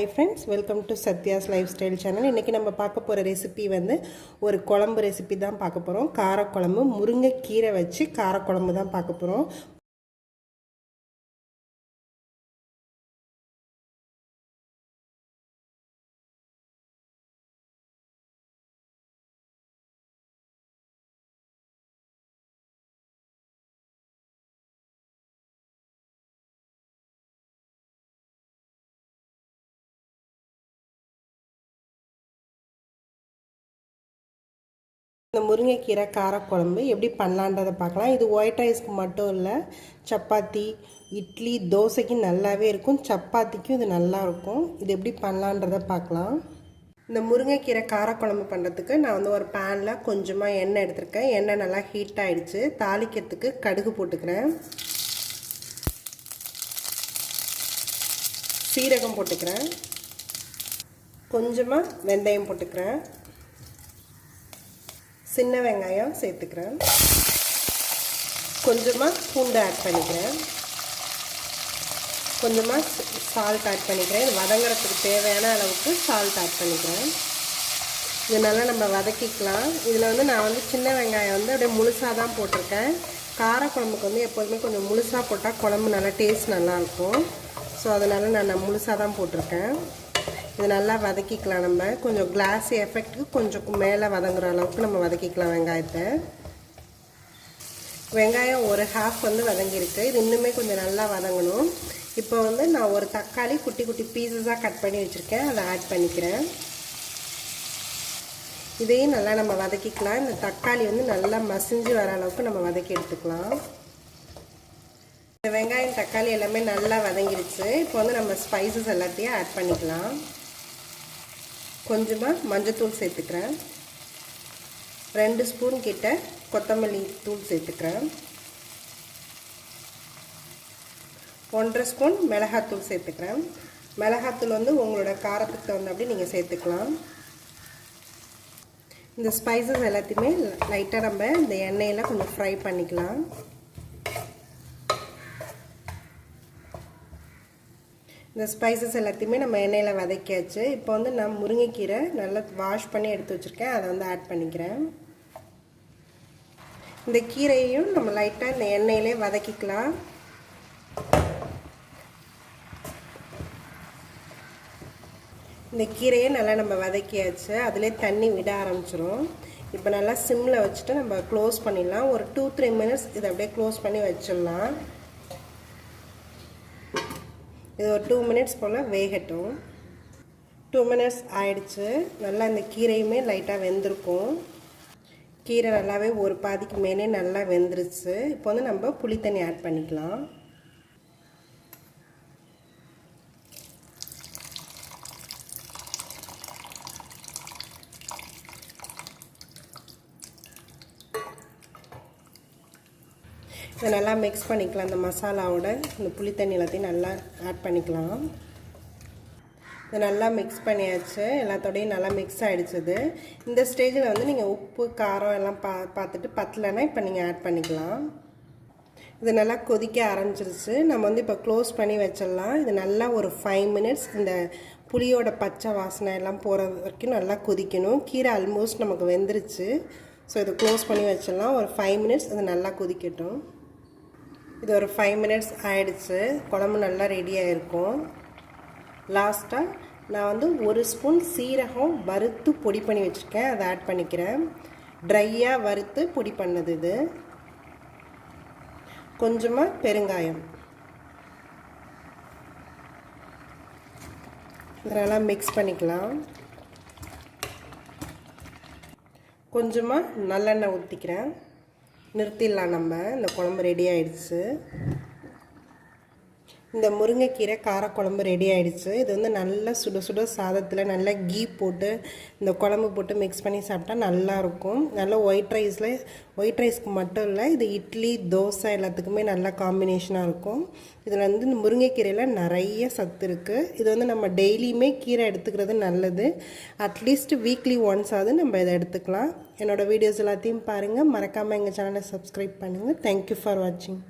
Hi friends, welcome to Satya's Lifestyle channel. இன்னைக்கு நம்ம பார்க்க போற ரெசிபி வந்து ஒரு குழம்பு ரெசிபி தான் பார்க்க போறோம். கார குழம்பு, முருங்கைக்கீரை வச்சு கார குழம்பு தான் பார்க்க போறோம். இந்த முருங்கைக்கீரை காரக்குழம்பு எப்படி பண்ணலான்றதை பார்க்கலாம். இது ஒயிட் ரைஸ்க்கு மட்டும் இல்லை, சப்பாத்தி, இட்லி, தோசைக்கு நல்லாவே இருக்கும். சப்பாத்திக்கும் இது நல்லா இருக்கும். இது எப்படி பண்ணலான்றதை பார்க்கலாம். இந்த முருங்கைக்கீரை காரக்குழம்பு பண்ணுறதுக்கு நான் வந்து ஒரு பேனில் கொஞ்சமாக எண்ணெய் எடுத்திருக்கேன். எண்ணெய் நல்லா ஹீட் ஆகிடுச்சு. தாளிக்கிறதுக்கு கடுகு போட்டுக்கிறேன், சீரகம் போட்டுக்கிறேன், கொஞ்சமாக வெந்தயம் போட்டுக்கிறேன், சின்ன வெங்காயம் சேர்த்துக்கிறேன், கொஞ்சமாக பூண்டு ஆட் பண்ணிக்கிறேன், கொஞ்சமாக சால்ட் ஆட் பண்ணிக்கிறேன். இது வதங்குறதுக்கு தேவையான அளவுக்கு சால்ட் ஆட் பண்ணிக்கிறேன். இது நல்லா நம்ம வதக்கிக்கலாம். இதில் வந்து நான் வந்து சின்ன வெங்காயம் வந்து அப்படியே முழுசாக தான் போட்டிருக்கேன். காரக்குழம்புக்கு வந்து எப்போதுமே கொஞ்சம் முழுசாக போட்டால் குழம்பு நல்லா டேஸ்ட் நல்லாயிருக்கும். ஸோ அதனால் நான் முழுசாக தான் போட்டிருக்கேன். இது நல்லா வதக்கிக்கலாம். நம்ம கொஞ்சம் கிளாஸி எஃபெக்ட்டுக்கு கொஞ்சம் மேலே வதங்குற அளவுக்கு நம்ம வதக்கிக்கலாம் வெங்காயத்தை. வெங்காயம் ஒரு ஹாஃப் வந்து வதங்கியிருக்கு. இது இன்னுமே கொஞ்சம் நல்லா வதங்கணும். இப்போ வந்து நான் ஒரு தக்காளி குட்டி குட்டி பீசஸாக கட் பண்ணி வச்சுருக்கேன், அதை ஆட் பண்ணிக்கிறேன். இதையும் நல்லா நம்ம வதக்கிக்கலாம். இந்த தக்காளி வந்து நல்லா மசிஞ்சு வர அளவுக்கு நம்ம வதக்கி எடுத்துக்கலாம். இந்த வெங்காயம் தக்காளி எல்லாமே நல்லா வதங்கிடுச்சு. இப்போ வந்து நம்ம ஸ்பைசஸ் எல்லாத்தையும் ஆட் பண்ணிக்கலாம். கொஞ்சமாக மஞ்சத்தூள் சேர்த்துக்கிறேன், 2 ஸ்பூன் கிட்ட கொத்தமல்லி தூள் சேர்த்துக்கிறேன், 1.5 ஸ்பூன் மிளகாத்தூள் சேர்த்துக்கிறேன். மிளகாத்தூள் வந்து உங்களோட காரத்துக்கு தகுந்தபடி நீங்கள் சேர்த்துக்கலாம். இந்த ஸ்பைசஸ் எல்லாத்தையுமே லைட்டாக நம்ம இந்த எண்ணெயில் கொஞ்சம் ஃப்ரை பண்ணிக்கலாம். இந்த ஸ்பைசஸ் எல்லாத்தையுமே நம்ம எண்ணெயில் வதக்கியாச்சு. இப்போ வந்து நான் முருங்கைக்கீரை நல்லா வாஷ் பண்ணி எடுத்து வச்சுருக்கேன், அதை வந்து ஆட் பண்ணிக்கிறேன். இந்த கீரையையும் நம்ம லைட்டாக இந்த எண்ணெயிலே வதக்கிக்கலாம். இந்த கீரையை நல்லா நம்ம வதக்கியாச்சு. அதிலே தண்ணி விட ஆரம்பிச்சிரும். இப்போ நல்லா சிம்மில் வச்சுட்டு நம்ம க்ளோஸ் பண்ணிடலாம். ஒரு 2-3 மினிட்ஸ் இதை அப்படியே க்ளோஸ் பண்ணி வச்சிடலாம். இது ஒரு 2 மினிட்ஸ் போல் வேகட்டும். 2 மினிட்ஸ் ஆயிடுச்சு. நல்லா இந்த கீரையுமே லைட்டாக வெந்திருக்கும். கீரை நல்லாவே ஒரு பாதிக்கு மேலே நல்லா வெந்துருச்சு. இப்போ வந்து நம்ம புளி தண்ணி ஆட் பண்ணிக்கலாம். இதை நல்லா மிக்ஸ் பண்ணிக்கலாம். இந்த மசாலாவோட இந்த புளி தண்ணி எல்லாத்தையும் நல்லா ஆட் பண்ணிக்கலாம். இதை நல்லா மிக்ஸ் பண்ணியாச்சு. எல்லாத்தோடையும் நல்லா மிக்ஸ் ஆகிடுச்சுது. இந்த ஸ்டேஜில் வந்து நீங்கள் உப்பு காரம் எல்லாம் பார்த்துட்டு பத்தலைன்னா இப்போ நீங்கள் ஆட் பண்ணிக்கலாம். இது நல்லா கொதிக்க ஆரம்பிச்சிருச்சு. நம்ம வந்து இப்போ க்ளோஸ் பண்ணி வச்சிடலாம். இது நல்லா ஒரு 5 மினிட்ஸ் இந்த புளியோட பச்சை வாசனை எல்லாம் போகிற வரைக்கும் நல்லா கொதிக்கணும். கீரை ஆல்மோஸ்ட் நமக்கு வெந்துருச்சு. ஸோ இதை க்ளோஸ் பண்ணி வச்சிடலாம். ஒரு 5 மினிட்ஸ் இது நல்லா கொதிக்கட்டும். இது ஒரு 5 மினிட்ஸ் ஆயிடுச்சு. குழம்பு நல்லா ரெடியாக இருக்கும். லாஸ்ட்டாக நான் வந்து 1 ஸ்பூன் சீரகம் வறுத்து பொடி பண்ணி வச்சுருக்கேன், அதை ஆட் பண்ணிக்கிறேன். ட்ரையாக வறுத்து பொடி பண்ணது இது. கொஞ்சமாக பெருங்காயம். இதெல்லாம் மிக்ஸ் பண்ணிக்கலாம். கொஞ்சமாக நல்லெண்ணெய் ஊற்றிக்கிறேன். நிறுத்திடலாம். நம்ம இந்த குழம்பு ரெடி ஆகிடுச்சு. இந்த முருங்கைக்கீரை காரக்குழம்பு ரெடி ஆகிடுச்சு. இது வந்து நல்லா சுட சுட சாதத்தில் நல்லா கீ போட்டு இந்த குழம்பு போட்டு மிக்ஸ் பண்ணி சாப்பிட்டா நல்லாயிருக்கும். நல்லா ஒயிட் ரைஸ்க்கு மட்டும் இல்லை, இது இட்லி, தோசை எல்லாத்துக்குமே நல்லா காம்பினேஷனாக இருக்கும். இதில் வந்து இந்த முருங்கைக்கீரையில் நிறைய சத்து இருக்குது. இது வந்து நம்ம டெய்லியுமே கீரை எடுத்துக்கிறது நல்லது. அட்லீஸ்ட் வீக்லி ஒன்ஸ் ஆகுது நம்ம இதை எடுத்துக்கலாம். என்னோடய வீடியோஸ் எல்லாத்தையும் பாருங்கள். மறக்காமல் எங்கள் சேனலை சப்ஸ்கிரைப் பண்ணுங்கள். தேங்க்யூ ஃபார் வாட்சிங்.